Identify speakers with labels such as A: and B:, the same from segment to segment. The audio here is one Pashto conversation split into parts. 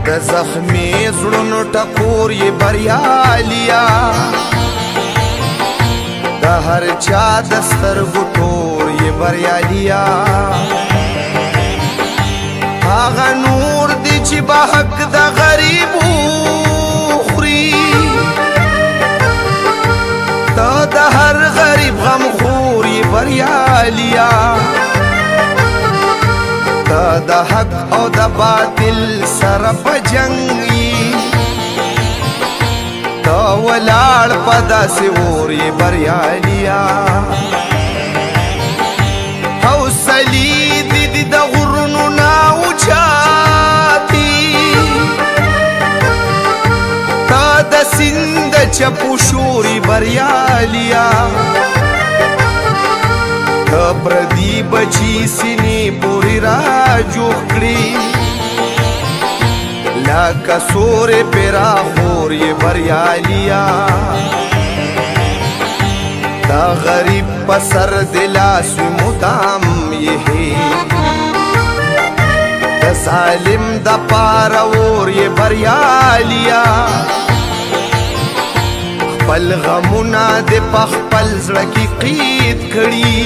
A: د زخمی زړونو ټکور یې بریالیا د هر چا د سترګو تور یې بریالیا هغه نور دی چې به حق د غریبو خوري ته د هر غریب غم خور یې بریالیا ته د حق او د باطل سره په جنګ یې ته ولاړ په داسې اور یې بریالیا حوصلې دې د غرونو نه اوچاتي ته د سیند د چپو شور یې بریالیا ته پردي بچي سینې پورې را جوړ کړي لکه سورې پیرا خور یې بریالیا دا غریب په سر د لاسو مدام یې د ظالم د پاره اور یې بریالیا خپل غمونه د په خپل زړه کې قید کړي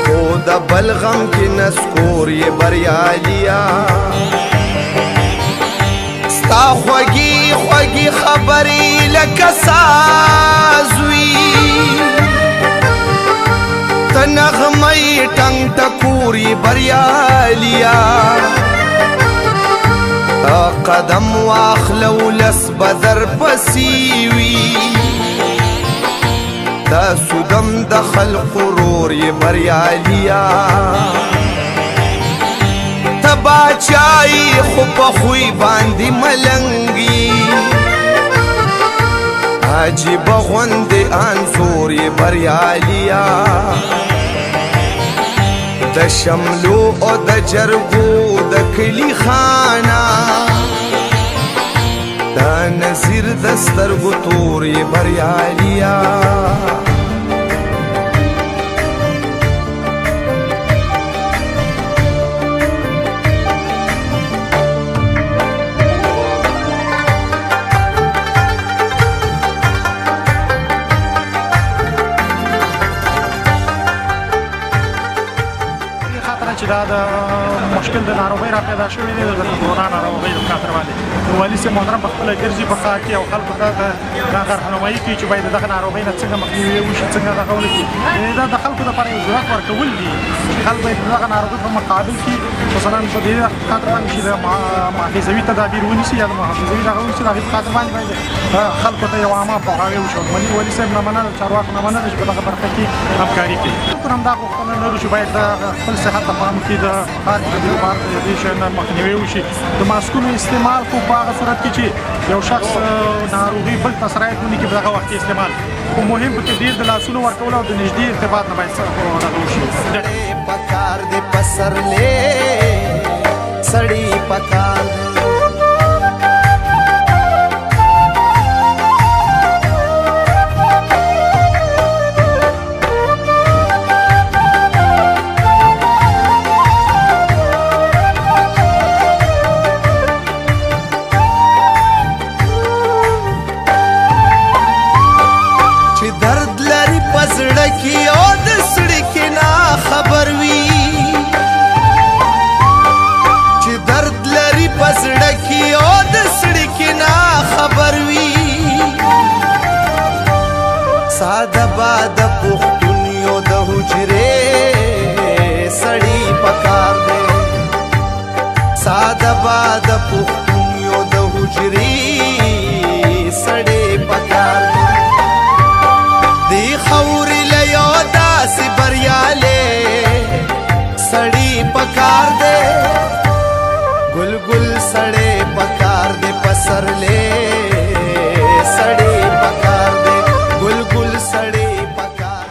A: خو د بل غم کې نسکور یې بریالیا ستا خوږې خوږې خبرې لکه ساز وي ته نغمې ټنګ ټکور یې بریالیا قدم واخلو لس بدر پسې وي دا سودم د خلق رور یې بریالیا ته باچایي خو په خوی باندې ملنګي عجیبه غوندې انځور یې بریالیا د شملو او د جرګو د کلی خانه دا نظیر د سترګو تور یې بریالیا
B: چې دا د مشکل د ناروغۍ را پیدا شوې دی د کرونا ناروغۍ په خاطر باندې والي صاحب محترم په خپله ګرځي په ښار کې او خلکو ته دا رهنمایي کوي چې باید دغه ناروغۍ نه څنګه مخنیوی وشي څنګه دغه ونکړي دا د خلکو دپاره یو ځواک ورکول دي چې خلک باید دغه ناروغۍ په مقابل کې مثلا په دې خاطر باندې چې د محافظوي تدابیر ونیسي یا د محافظوي دغه ونیسي د هغې په خاطر باندې باید خلکو ته یو عامه پوهاوی وشي والي صاحب نه مننه چارواکو نه مننه چې په دغه برخه کې همکاري کوي ټول همدا غوښتنه لرو چې باید خپل صحت ته پام کړي د ښار کې د دې لپاره د دې شیانو مخنیوی وشي د ماسکونو استعمال خو په هغه صورت کې چې یو شخص ناروغي بل ته سرایت ونکړي په دغه وخت کې استعمال خو مهم پکې ډېر د لاسونو ورکول او د نږدې ارتباط نه باید دغه وشي
A: پکار دې پسرلې سړی پکار ساده باد پختون یو د حجرې سړی پکار دی ساده باد پختون یو د حجرې سړی پکار دی خوري له یو داسې بریالې سړی پکار دی ګل ګل سړی پکار دی پسرلې سړی پکار دی ګل ګل سړی پکار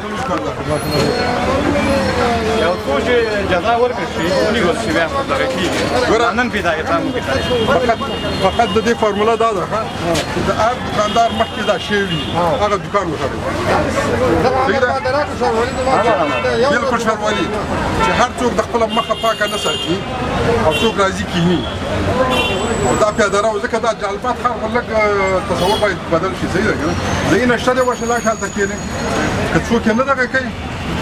C: یو څو چې جزا سزا ورکړل شي ونیول شي بیا خو دغه کېږي نن پیدا اقدام
D: فقط د دې فارموله دا ده چې د هر دکاندار مخکې دا شی وي هغه دکان وتړي بالکل شرموالي چې هر څوک د خپله مخه پاکه نه ساتي او څوک راځي کیني او دا پیاده رو ځکه دا جالبات ښار خو لږ تصور باید بدل شي صحیح ده که نه ځایي نشته دی ورشه لاړ هلته کښېنې که څوک یې نه دغه کوي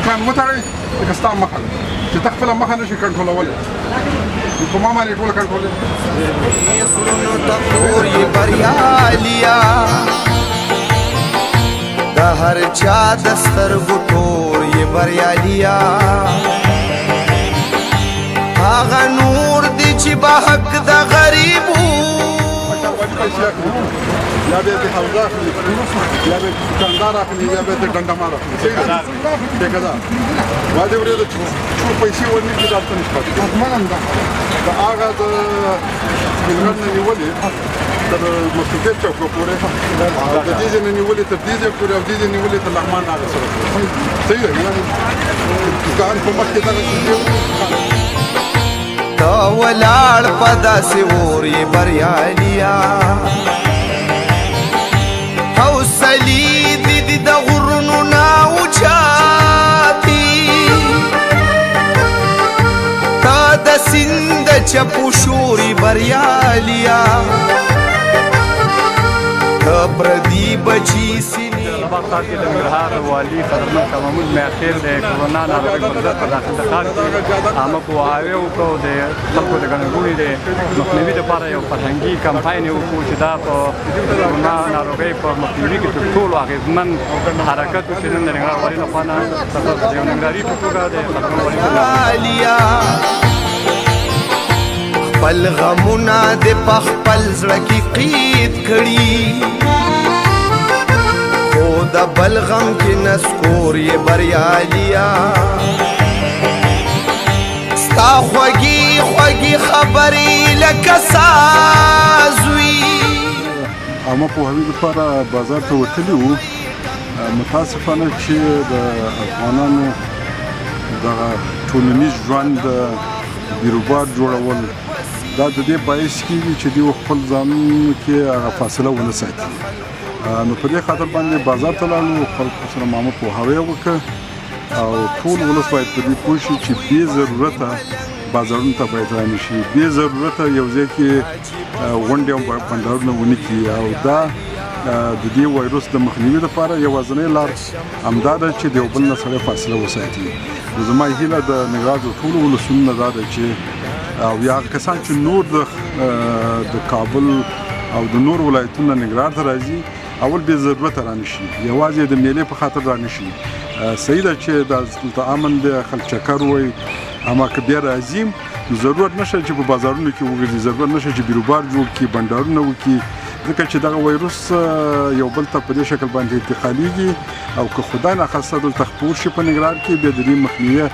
D: دکان وتړئ لکه ستا مخه ده چې ته خپله مخه نه شي کنټرولولی په ما باندې ټوله کنټرولوي
A: بریالیا د هر چا د سترګو تور یې بریالیا هغه نور دی چې به حق د غریبو
D: یا به یې حوزه اخلي یا به یې دکاندار اخلي یا به یې ډنډمار اخلي صحیح ده ټیکهدار باید یې ورېده چې څو پیسې ورنکړي دا ته نشي پاتې د هغه د ملګر نه نیولې تر مصروفیت چوکو پورې او د دې ځای نه نیولې تر دې ځای پورې او دې ځای نیولې تر لغمان ناغه سره پورې صحیح ده که نه دکان په مخکې دغه څیزې
A: ته ولاړ په داسې اور یې بریالیا حوصلې دې د غرونو نه اوچاتي تا د سیند د چپو شوري بریالیا ته پردي بچي سینې
C: باغ ښار کې د ننګرهار والي قدرمن شاه محمود میاخېل د کرونا ناروغۍ پر ضد په داخل د ښار کې عامه پوهاوی وکړو د خلکو د ګڼې ګوڼې د مخنیوي دپاره یو فرهنګي کمپاین یې وکړو چې دا په کرونا ناروغۍ په مخنیوي کې تر ټولو اغېزمن حرکت و چې نن د ننګرهار والي لخوا نه د یو ننګرهاري په توګه د قدرمن والي
A: خپل غمونه د په خپل زړه کې قید کړي خو د بل غم کې نسکور یې بریالیا ستا خوږې خوږې خبرې لکه ساز وي
D: عامه پوهاوي لپاره بازار ته وتلي وو متاسفانه چې د افغانانو دغه ټولنیز ژوند بیروبار جوړول دا د دې باعث کېږي چې دوی خپل ځانونو کې هغه فاصله ونه ساتي نو په دې خاطر باندې بازار ته لاړو خلکو سره عامه پوهاوی وکړه او ټول ولس باید په دې پوه شي چې بې ضرورته بازارونو ته باید رانه شي بې ضرورته یو ځای کې غونډې او بنډارونه ونه کړي او دا د دې وایروس د مخنیوي لپاره یوازینۍ لار همدا ده چې د یو بل نه سره فاصله وساتي نو زما هیله د ننګرهار د ټولو ولسونو نه دا ده چې او یا کسان چې نور د کابل او د نور ولایتونو ننګرهار ته راځي اول بې ضرورته رانه شي یوازې د میلې په خاطر رانه شي صحیح ده چې د امن د خلک چکر وایي اما که بیا راځي نو ضرورت نشته چې په بازارونو کې وګرځي ضرورت نشته چې بیروبار جوړ کړي بنډارونه وکړي ځکه چې دغه وایروس یو بل ته په دې شکل باندې انتقالېږي او که خدای ناخواسته دلته خپور شي په ننګرهار کې بیا د دې مخنیوي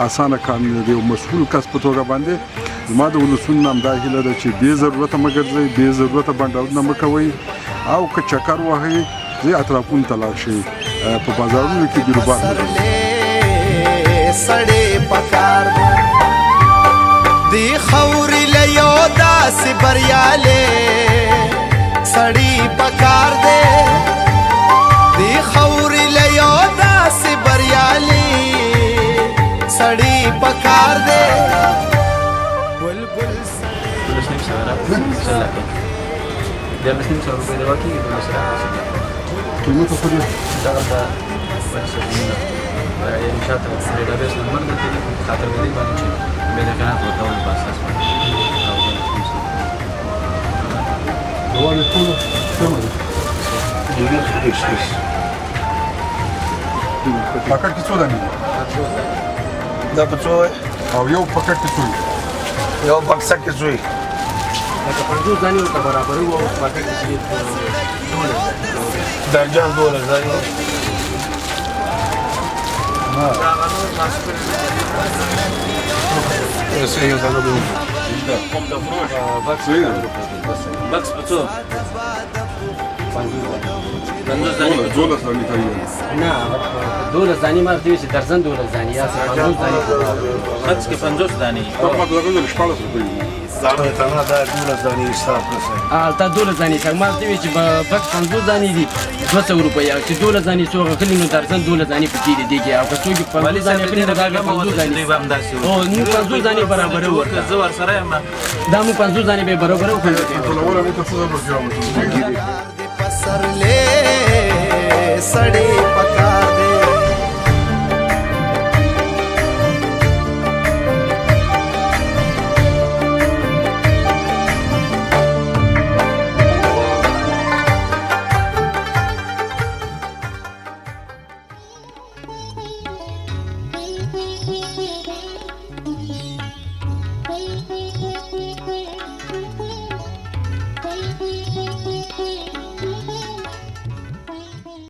D: اسانه کار نه دی یو مسؤل کس په توګه باندې زما د ولسونو نه همدا هیله ده چې بې ضرورته مه ګرځئ بې ضرورته بنډارونه مه کوئ او که چکر وهئ ځئ اطرافونو ته لاړ شئ په بازارونو کې بیروبار
A: سړی پکار دی خوري له یو داسې بریالی سړی پکار دی خوري له یو داسې بریالی سړی پکار دی بلبل
D: قیمت خو دې
E: شاته ډیټابیس نمبر دلته دی خاطر دې باندې چې به د قناعت ورکول په اساس باندې
D: دوه ټول سم دي پاکټ کې څو دانې دي
A: دا په څو
D: او یو پاکټ کې څو دي
A: یو بکسه کې څو دي
E: لکه 50 دانې ورته برابر وو پاکټ کې
A: درجن $2
E: Ese yo tengo un box. Box,
D: 12 دانې کوي
F: نه 12 دانې ما ورته ویل چې درځن 12 دانې یا 50 دانې
G: خرڅ کې 50 دانې
D: ما ته دغه 14 روپۍ
F: تا 12 دانې څنګه ما ورته ویل چې بس 50 دانې دي 200 روپۍ او چې 12 دانې څو غخلي نو درځن 12 دانې پکې دي او که څوک 50 دانې خلي نو دا 50 دانې او نو 50 دانې برابر ورته
G: زه ورسره یم
F: دا مو 50 دانې به برابر وکړو
D: ټولول مې څه ځای
A: پسر لے سڑی پکا